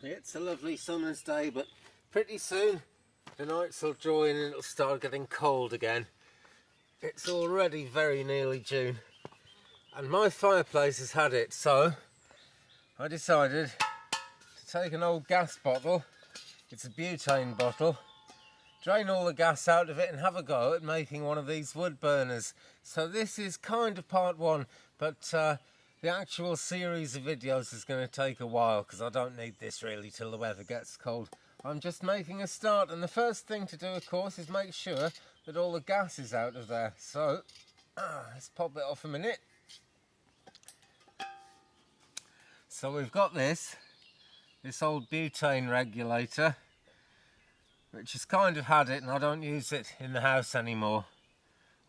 It's a lovely summer's day, but pretty soon the nights will draw in and it'll start getting cold again. It's already very nearly June and my fireplace has had it, so I decided to take an old gas bottle. It's a butane bottle, drain all the gas out of it and have a go at making one of these wood burners. So this is kind of part one, but the actual series of videos is going to take a while because I don't need this really till the weather gets cold. I'm just making a start, and the first thing to do, of course, is make sure that all the gas is out of there. So let's pop it off a minute. So we've got this old butane regulator, which has kind of had it, and I don't use it in the house anymore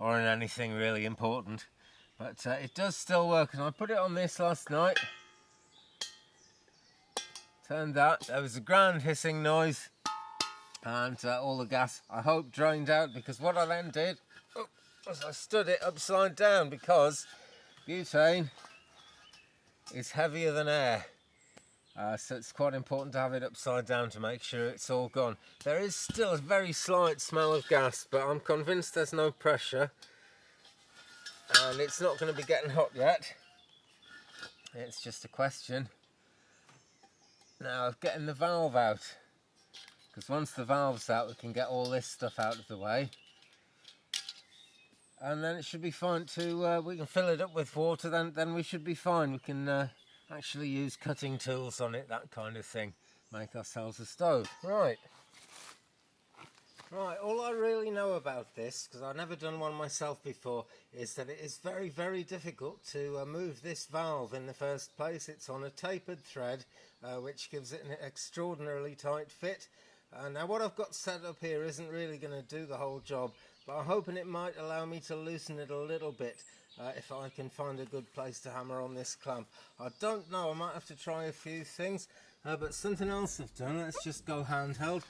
or in anything really important, but it does still work. And I put it on this last night, turned that, there was a grand hissing noise, and all the gas, I hope, drained out, because what I then did was I stood it upside down, because butane is heavier than air. So it's quite important to have it upside down to make sure it's all gone. There is still a very slight smell of gas, but I'm convinced there's no pressure and it's not going to be getting hot yet. It's just a question now of getting the valve out, because once the valve's out we can get all this stuff out of the way, and then it should be fine to we can fill it up with water, then we should be fine. We can actually use cutting tools on it, that kind of thing, make ourselves a stove. Right, all I really know about this, because I've never done one myself before, is that it is very, very difficult to move this valve in the first place. It's on a tapered thread, which gives it an extraordinarily tight fit. Now what I've got set up here isn't really going to do the whole job, but I'm hoping it might allow me to loosen it a little bit if I can find a good place to hammer on this clamp. I don't know, I might have to try a few things, but something else I've done, let's just go handheld,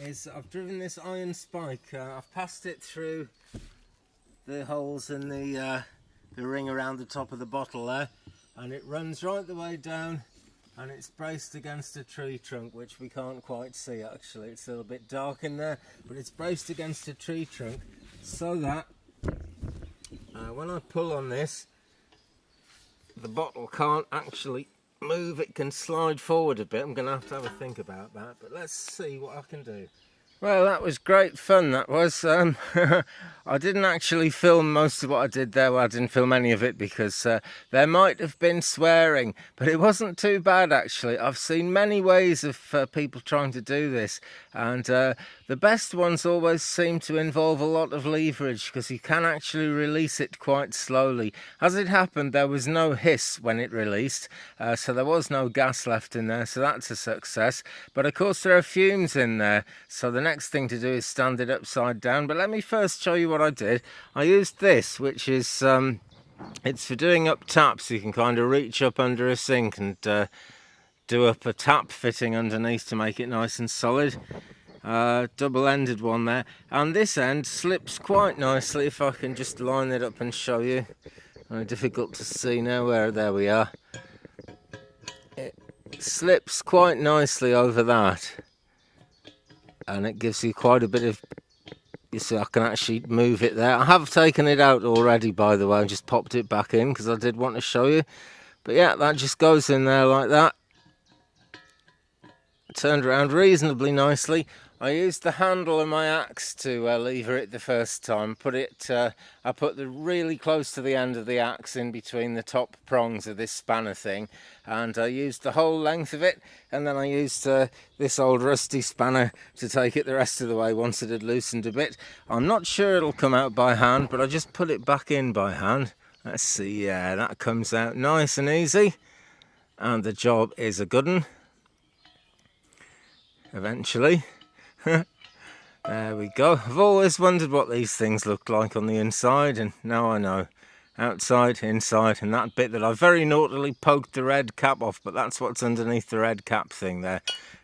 is I've driven this iron spike. I've passed it through the holes in the ring around the top of the bottle there, and it runs right the way down, and it's braced against a tree trunk, which we can't quite see actually, it's a little bit dark in there, but it's braced against a tree trunk so that when I pull on this, the bottle can't actually move. It can slide forward a bit. I'm going to have a think about that, but let's see what I can do. Well, that was great fun, that was. I didn't actually film most of what I did there. Well, I didn't film any of it because there might have been swearing, but it wasn't too bad actually. I've seen many ways of people trying to do this, and the best ones always seem to involve a lot of leverage, because you can actually release it quite slowly. As it happened, there was no hiss when it released, so there was no gas left in there, so that's a success. But of course there are fumes in there, so the next thing to do is stand it upside down. But let me first show you what I did. I used this, which is it's for doing up taps. You can kind of reach up under a sink and do up a tap fitting underneath to make it nice and solid. Double-ended one there, and this end slips quite nicely. If I can just line it up and show you. Difficult to see now. There we are. It slips quite nicely over that, and it gives you quite a bit of, you see, I can actually move it there. I have taken it out already, by the way, and just popped it back in because I did want to show you. But yeah, that just goes in there like that. Turned around reasonably nicely. I used the handle of my axe to lever it the first time. I put the really close to the end of the axe in between the top prongs of this spanner thing, and I used the whole length of it, and then I used this old rusty spanner to take it the rest of the way once it had loosened a bit. I'm not sure it'll come out by hand, but I just put it back in by hand. Let's see, yeah, that comes out nice and easy, and the job is a good one. Eventually. There we go. I've always wondered what these things look like on the inside, and now I know. Outside, inside, and that bit that I very naughtily poked the red cap off, but that's what's underneath the red cap thing there.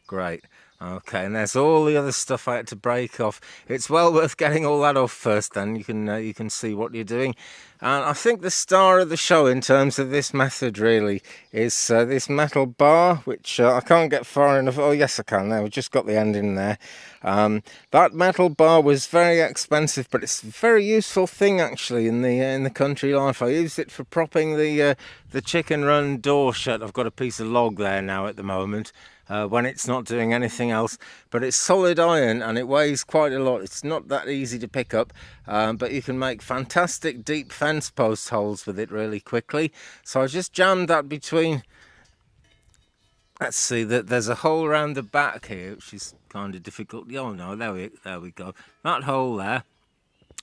Great. Okay, and there's all the other stuff I had to break off. It's well worth getting all that off first, then you can see what you're doing. And I think the star of the show in terms of this method really is this metal bar, which I can't get far enough. Oh yes I can, there, we've just got the end in there. That metal bar was very expensive, but it's a very useful thing actually in the country life. I use it for propping the chicken run door shut. I've got a piece of log there now at the moment. When it's not doing anything else, but it's solid iron and it weighs quite a lot. It's not that easy to pick up, but you can make fantastic deep fence post holes with it really quickly. So I just jammed that between, let's see, that there's a hole around the back here which is kind of difficult. Oh no, there we go, that hole there,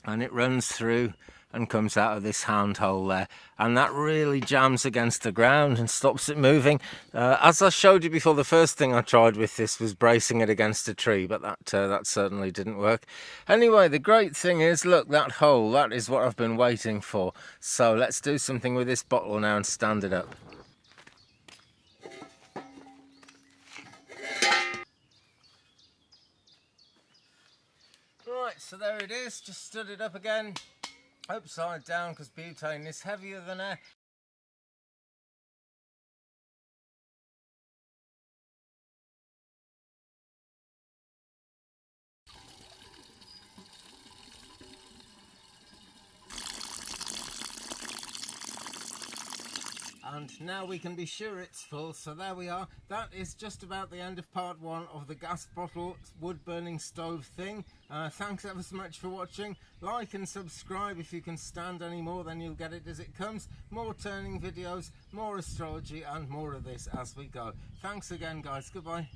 and it runs through and comes out of this hand hole there, and that really jams against the ground and stops it moving. As I showed you before, the first thing I tried with this was bracing it against a tree, but that certainly didn't work. Anyway, the great thing is, look, that hole, that is what I've been waiting for. So let's do something with this bottle now and stand it up. Right, so there it is, just stood it up again, upside down, because butane is heavier than air. And now we can be sure it's full, so there we are. That is just about the end of part 1 of the gas bottle wood burning stove thing. Thanks ever so much for watching. Like and subscribe if you can stand any more, then you'll get it as it comes. More turning videos, more astrology and more of this as we go. Thanks again guys, goodbye.